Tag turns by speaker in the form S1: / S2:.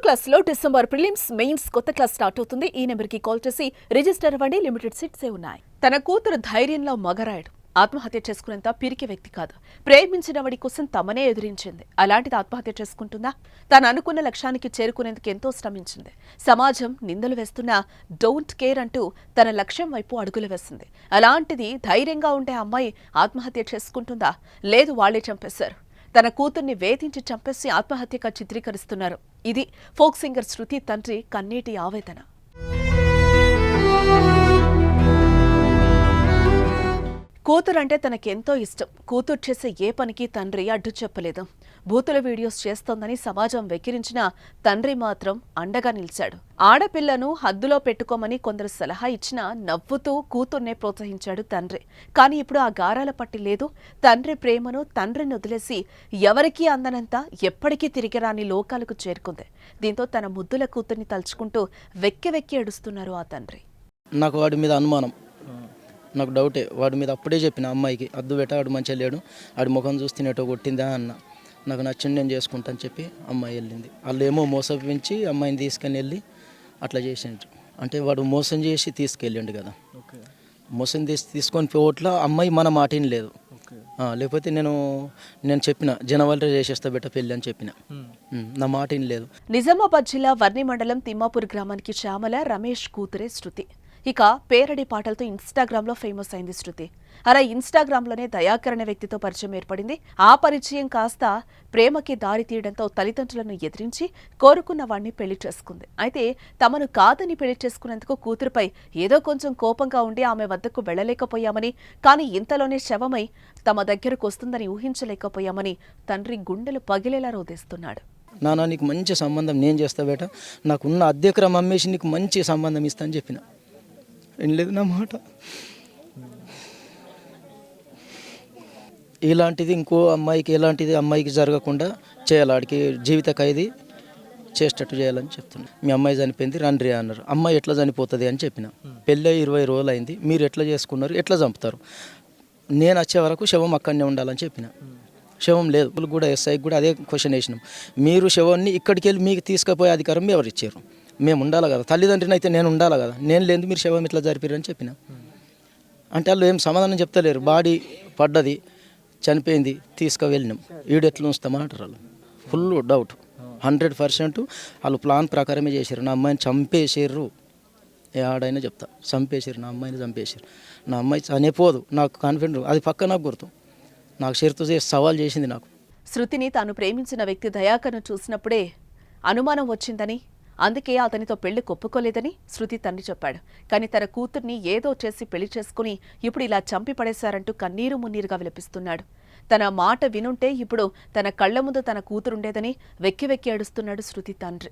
S1: క్లాస్లో December prelims mains కొత్త class start అవుతుంది. ఈ నెంబర్కి కాల్ చేసి రిజిస్టర్ అవ్వండి. లిమిటెడ్ సీట్సే ఉన్నాయి. తన కూతురు ధైర్యంలో మగరాయుడు. ఆత్మహత్య చేసుకునేంత పిరికి వ్యక్తి కాదు. ప్రేమించిన వాడి కోసం తమనే ఎదిరించింది. అలాంటిది ఆత్మహత్య చేసుకుంటుందా? తాను అనుకున్న లక్ష్యానికి చేరుకునేందుకు ఎంతో శ్రమించింది. సమాజం నిందలు వేస్తున్నా డోంట్ కేర్ అంటూ తన లక్ష్యం వైపు అడుగులు వేసింది. అలాంటిది ధైర్యంగా ఉండే అమ్మాయి ఆత్మహత్య చేసుకుంటుందా? లేదు, వాళ్లే చంపేశారు. తన కూతుర్ని వేధించి చంపేసి ఆత్మహత్యగా చిత్రీకరిస్తున్నారు. ఇది ఫోక్ సింగర్ శృతి తండ్రి కన్నీటి ఆవేదన. కూతురంటే తనకెంతో ఇష్టం. కూతురు చేసే ఏ పనికి తండ్రి అడ్డు చెప్పలేదు. బూతుల వీడియోస్ చేస్తోందని సమాజం వెక్కిరించినా తండ్రి మాత్రం అండగా నిలిచాడు. ఆడపిల్లను హద్దులో పెట్టుకోమని కొందరు సలహా ఇచ్చినా నవ్వుతూ కూతుర్నే ప్రోత్సహించాడు తండ్రి. కానీ ఇప్పుడు ఆ గారాల పట్టి లేదు. తండ్రి ప్రేమను తండ్రిని వదిలేసి ఎవరికీ అందనంత ఎప్పటికీ తిరిగిరాని లోకాలకు చేరుకుంది. దీంతో తన ముద్దుల కూతుర్ని తలుచుకుంటూ వెక్కి వెక్కి ఏడుస్తున్నారు ఆ తండ్రి.
S2: నాకు వాడి మీద అనుమానం, నాకు డౌటే. వాడి మీద అప్పుడే చెప్పిన అమ్మాయికి, అద్దు బెట వాడు మంచిగా లేడు, ఆడి ముఖం చూస్తేనేటో కొట్టిందా అన్న. నాకు నచ్చింది నేను చేసుకుంటాను చెప్పి అమ్మాయి వెళ్ళింది. వాళ్ళు ఏమో మోసపించి అమ్మాయిని తీసుకొని వెళ్ళి అట్లా చేసిండ్రు. అంటే వాడు మోసం చేసి తీసుకెళ్ళిండు కదా. మోసం తీసుకొని పోవట్లా అమ్మాయి మన మాటని లేదు. లేకపోతే నేను చెప్పిన జనవరిలో చేసేస్తా బెట్ట పెళ్ళి అని చెప్పిన, నా మాటని లేదు.
S1: నిజామాబాద్ జిల్లా వర్ని మండలం తిమ్మాపూర్ గ్రామానికి శ్యామల రమేష్ కూతురే శృతి. ఇక పేరడి పాటలతో ఇన్స్టాగ్రామ్ లో ఫేమస్ అయింది శృతి. అలా ఇన్స్టాగ్రామ్ లోనే దయాకర్ అనే వ్యక్తితో పరిచయం ఏర్పడింది. ఆ పరిచయం కాస్త ప్రేమకి దారి తీయడంతో తల్లిదండ్రులను ఎదిరించి కోరుకున్న వాడిని పెళ్లి చేసుకుంది. అయితే తమను కాదని పెళ్లి చేసుకునేందుకు కూతురుపై ఏదో కొంచెం కోపంగా ఉండి ఆమె వద్దకు వెళ్లలేకపోయామని, కానీ ఇంతలోనే శవమై తమ దగ్గరకు వస్తుందని ఊహించలేకపోయామని తండ్రి గుండెలు పగిలేలా రోధిస్తున్నాడు.
S2: నాన్న నీకు మంచి సంబంధం నేను చేస్తా బేట, నాకున్న అద్దెకరం అమ్మేసి నీకు మంచి సంబంధం ఇస్తా అని చెప్పిన. ఏం లేదు నా మాట. ఇలాంటిది ఇంకో అమ్మాయికి అమ్మాయికి జరగకుండా చేయాలి. ఆడికి జీవిత ఖైదీ చేసేటట్టు చేయాలని చెప్తున్నాను. మీ అమ్మాయి చనిపోయింది రండి అన్నారు. అమ్మాయి ఎట్లా చనిపోతుంది అని చెప్పిన. పెళ్ళి 20 రోజులు అయింది, మీరు ఎట్లా చేసుకున్నారు, ఎట్లా చంపుతారు? నేను వచ్చే వరకు శవం అక్కడనే ఉండాలని చెప్పిన. శవం లేదు కూడా. ఎస్ఐకి కూడా అదే క్వశ్చన్ వేసినాం. మీరు శవాన్ని ఇక్కడికి వెళ్ళి మీకు తీసుకుపోయే అధికారం ఎవరు ఇచ్చారు? మేము ఉండాలి కదా, తల్లిదండ్రిని అయితే నేను ఉండాలి కదా. నేను లేదు మీరు శవం ఇట్లా జరిపారని చెప్పిన. అంటే వాళ్ళు ఏం సమాధానం చెప్తలేరు. బాడీ పడ్డది, చనిపోయింది, తీసుకువెళ్ళినాం, ఈడు ఎట్లా ఉంచుతామంటారు వాళ్ళు. Full doubt. 100% వాళ్ళు ప్లాన్ ప్రకారమే చేశారు. నా అమ్మాయిని చంపేసారు. ఆడైనా చెప్తా, చంపేసారు, నా అమ్మాయిని చంపేశారు. నా అమ్మాయి చనిపోదు, నాకు కాన్ఫిడెంట్. అది పక్క నాకు గుర్తు. నాకు షరతు చేసి సవాల్ చేసింది నాకు.
S1: శృతిని తాను ప్రేమించిన వ్యక్తి దయాకర్ను చూసినప్పుడే అనుమానం వచ్చిందని, అందుకే అతనితో పెళ్లి కొప్పుకోలేదని శృతి తండ్రి చెప్పాడు. కానీ తన కూతుర్ని ఏదో చేసి పెళ్లి చేసుకుని ఇప్పుడు ఇలా చంపి పడేశారంటూ కన్నీరు మున్నీరుగా విలపిస్తున్నాడు. తన మాట వినుంటే ఇప్పుడు తన కళ్ల ముందు తన కూతురుండేదని వెక్కి వెక్కి ఏడుస్తున్నాడు శృతి తండ్రి.